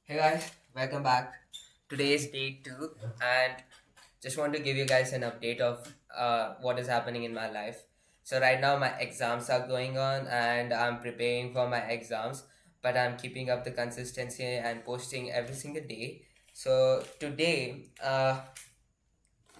Hey guys, welcome back. Today is day two, and just want to give you guys an update of what is happening in my life. So, right now, my exams are going on, and I'm preparing for my exams, but I'm keeping up the consistency and posting every single day. So, today, I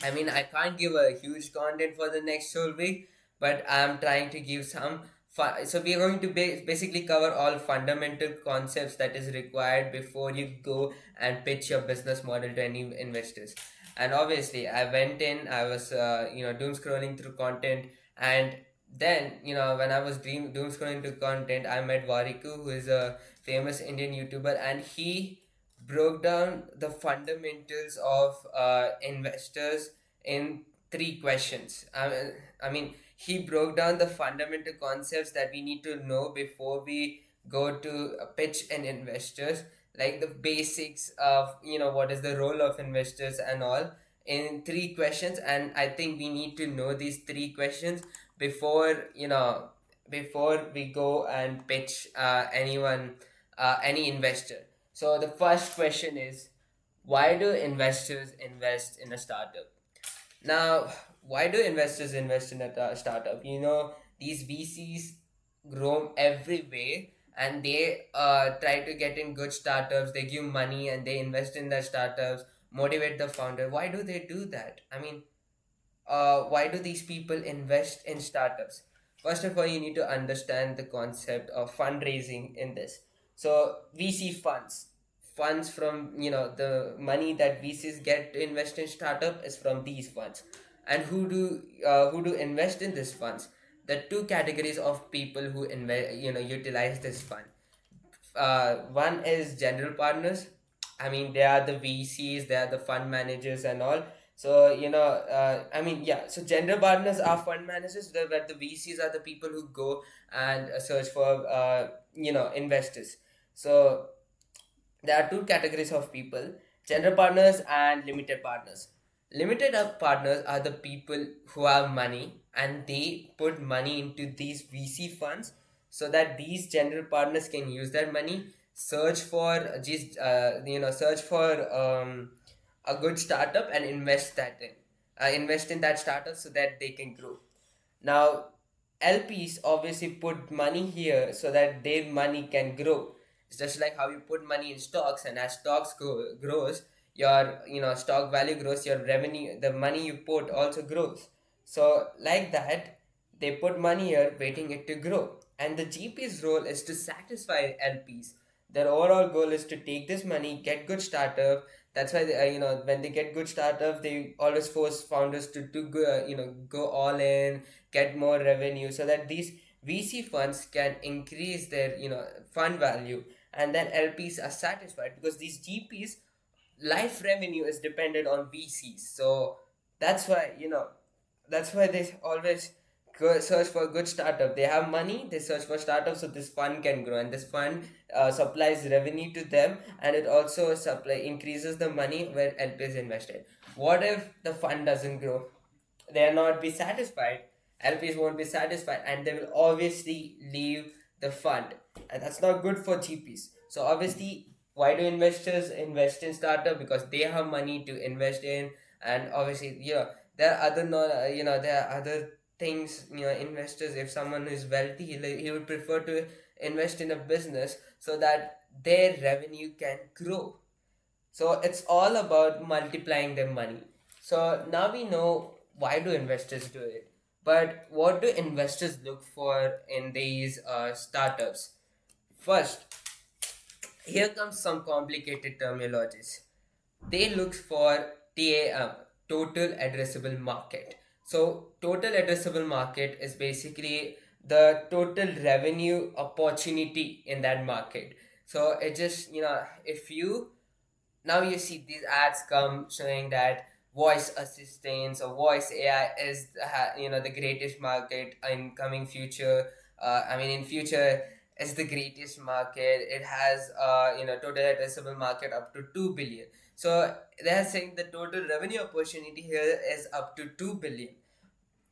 can't give a huge content for the next whole week, but I'm trying to give some fun. So we are going to basically cover all fundamental concepts that is required before you go and pitch your business model to any investors. And obviously, I went in, I was doom scrolling through content, and then when I was doom scrolling through content, I met Variku, who is a famous Indian YouTuber, and he broke down the fundamentals of investors in three questions. He broke down the fundamental concepts that we need to know before we go to pitch an investors, like the basics of what is the role of investors and all in three questions. And I think we need to know these three questions before before we go and pitch any investor. So the first question is, why do investors invest in a startup? Now, why do investors invest in a startup? These VCs roam everywhere, and they try to get in good startups. They give money and they invest in their startups, motivate the founder. Why do they do that? Why do these people invest in startups? First of all, you need to understand the concept of fundraising in this. So VC funds from the money that VCs get to invest in startup is from these funds. And who do invest in these funds? The two categories of people who utilize this fund. One is general partners. They are the VCs, they are the fund managers and all. So yeah. So general partners are fund managers, but the VCs are the people who go and search for investors. So there are two categories of people: general partners and limited partners. Limited partners are the people who have money and they put money into these VC funds so that these general partners can use that money, search for just search for a good startup and invest in that startup so that they can grow. Now, LPs obviously put money here so that their money can grow. It's just like how you put money in stocks, and as stocks grows, your stock value grows, your revenue, the money you put also grows. So like that, they put money here, waiting it to grow. And the GP's role is to satisfy LPs. Their overall goal is to take this money, get good startup. That's why when they get good startup, they always force founders to go go all in, get more revenue, so that these VC funds can increase their fund value, and then LPs are satisfied because these GPs life revenue is dependent on VCs. So that's why they always search for a good startup. They have money, they search for startups, so this fund can grow, and this fund supplies revenue to them, and it also supply increases the money where LP is invested. What if the fund doesn't grow? They'll not be satisfied. LPs won't be satisfied, and they will obviously leave the fund, and that's not good for GPs. So obviously, why do investors invest in startup? Because they have money to invest in. And obviously, there are other non there are other things. Investors, if someone is wealthy, he would prefer to invest in a business so that their revenue can grow. So it's all about multiplying their money. So now we know why do investors do it. But what do investors look for in these startups? First, here comes some complicated terminologies. They look for TAM, total addressable market. So total addressable market is basically the total revenue opportunity in that market. So it just if you now you see these ads come showing that voice assistants or voice AI is the greatest market in coming future. In future is the greatest market. It has total addressable market up to 2 billion. So they're saying the total revenue opportunity here is up to 2 billion.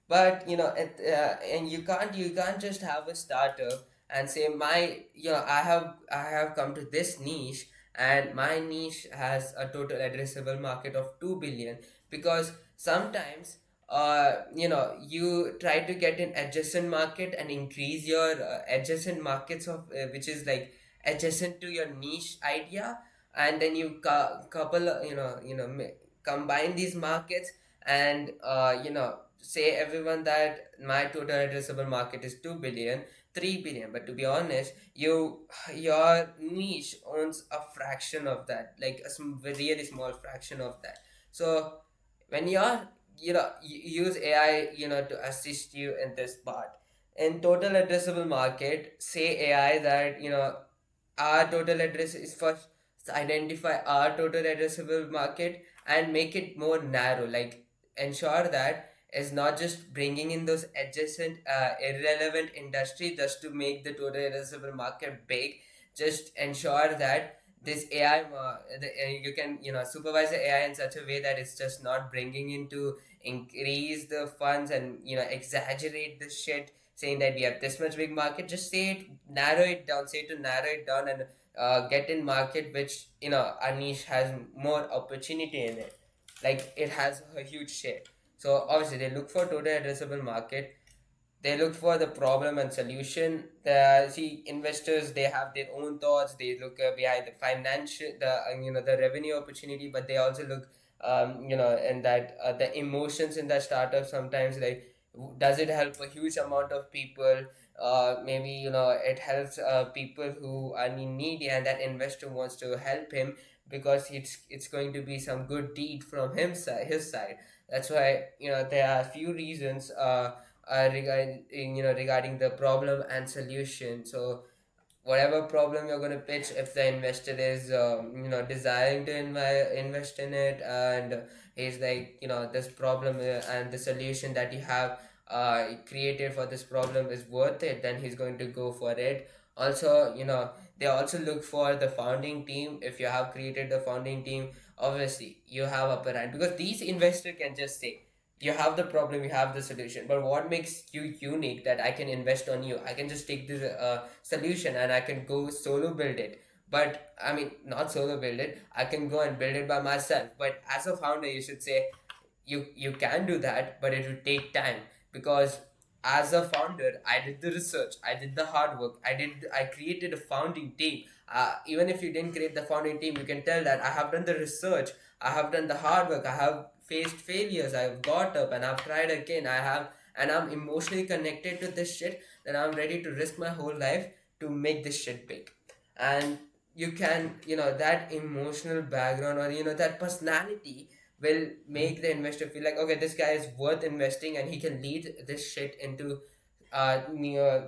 But and you can't just have a startup and say, I have come to this niche, and my niche has a total addressable market of 2 billion. Because sometimes you try to get an adjacent market and increase your adjacent markets of which is like adjacent to your niche idea, and then you couple combine these markets, and say everyone that my total addressable market is 2 billion, 3 billion, but to be honest, your niche owns a fraction of that, like a really small fraction of that. So when you're use AI to assist you in this part. In total addressable market, say AI that our total address is first identify our total addressable market and make it more narrow, like ensure that is not just bringing in those adjacent irrelevant industry just to make the total addressable market big. Just ensure that this AI you can supervise the AI in such a way that it's just not bringing into increase the funds and exaggerate the shit, saying that we have this much big market. Just say it, narrow it down, say to narrow it down, and get in market which our niche has more opportunity in it, like it has a huge share. So obviously they look for total addressable market, they look for the problem and solution. The see investors, they have their own thoughts, they look behind the financial, the the revenue opportunity, but they also look and that the emotions in the startup sometimes, like does it help a huge amount of people. Maybe it helps people who are in need, and that investor wants to help him because it's going to be some good deed from his side. That's why there are a few reasons regarding regarding the problem and solution. So whatever problem you're going to pitch, if the investor is desiring to invest in it, and he's like this problem and the solution that you have created for this problem is worth it, then he's going to go for it. Also they also look for the founding team. If you have created the founding team, obviously you have upper hand, because these investors can just say you have the problem, you have the solution, but what makes you unique that I can invest on you? I can just take this solution and I can go solo build it. But I mean, not solo build it, I can go and build it by myself. But as a founder, you should say you can do that, but it will take time. Because as a founder, I did the research, I did the hard work, I created a founding team. Even if you didn't create the founding team, you can tell that I have done the research, I have done the hard work, I have faced failures, I've got up and I've tried again, and I'm emotionally connected to this shit, then I'm ready to risk my whole life to make this shit big. And you can that emotional background, or that personality will make the investor feel like, okay, this guy is worth investing and he can lead this shit into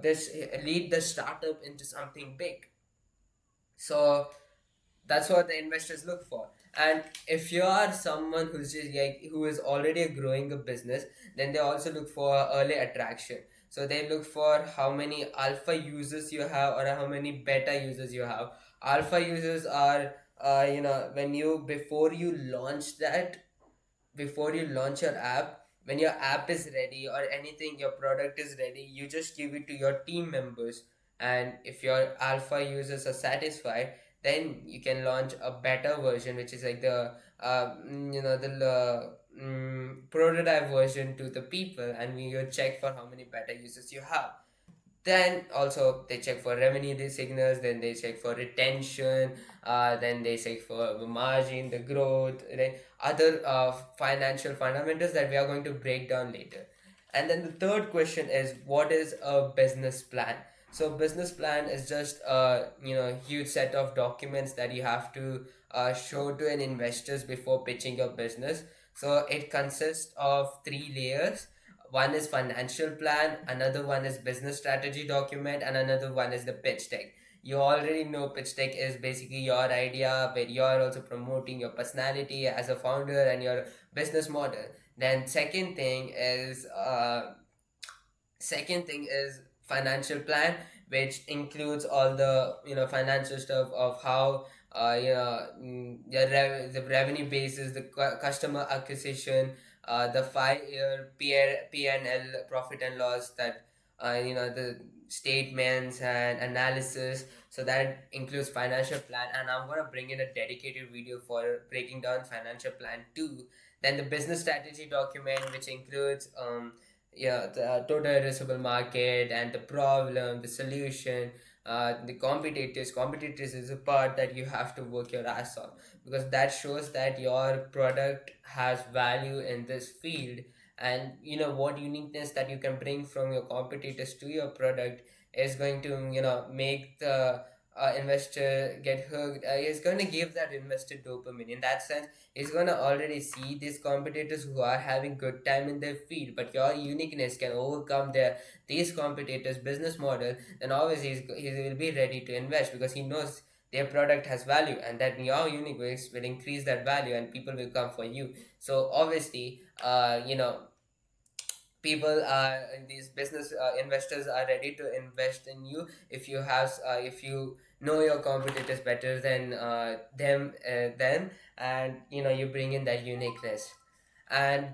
this lead the startup into something big. So that's what the investors look for. And if you are someone who's just like who is already growing a business, then they also look for early attraction. So they look for how many alpha users you have or how many beta users you have. Alpha users are when you before you launch that before you launch your app, when your app is ready or anything, your product is ready, you just give it to your team members. And if your alpha users are satisfied, then you can launch a better version, which is like the prototype version to the people, and you check for how many beta users you have. Then also they check for revenue signals, then they check for retention, then they check for the margin, the growth, then other financial fundamentals that we are going to break down later. And then the third question is, what is a business plan? So business plan is just a huge set of documents that you have to show to an investors before pitching your business. So it consists of three layers. One is financial plan, another one is business strategy document, and another one is the pitch deck. You already know pitch deck is basically your idea where you're also promoting your personality as a founder and your business model. Then second thing is financial plan, which includes all the financial stuff of how the revenue basis, the customer acquisition, the 5-year P&L, profit and loss, that the statements and analysis. So that includes financial plan, and I'm gonna bring in a dedicated video for breaking down financial plan too. Then the business strategy document, which includes yeah, the total addressable market and the problem, the solution, the competitors. Competitors is a part that you have to work your ass off, because that shows that your product has value in this field, and what uniqueness that you can bring from your competitors to your product is going to make the investor get hooked. Is going to give that investor dopamine. In that sense, he's going to already see these competitors who are having good time in their field, but your uniqueness can overcome these competitors business model. Then obviously he will be ready to invest, because he knows their product has value, and that your uniqueness will increase that value and people will come for you. So obviously, people are these business investors are ready to invest in you if you know your competitors better than them, and you bring in that uniqueness. And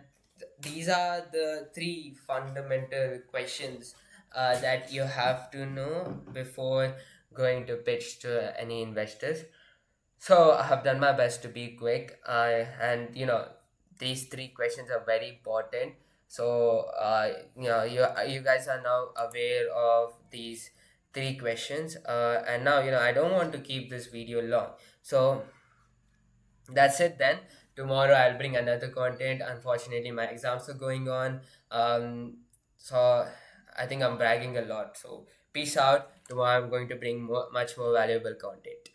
these are the three fundamental questions that you have to know before going to pitch to any investors. So I have done my best to be quick. And these three questions are very important. So you guys are now aware of these three questions. And now I don't want to keep this video long. So that's it then. Tomorrow I'll bring another content. Unfortunately, my exams are going on. So I think I'm bragging a lot. So peace out. Tomorrow I'm going to bring much more valuable content.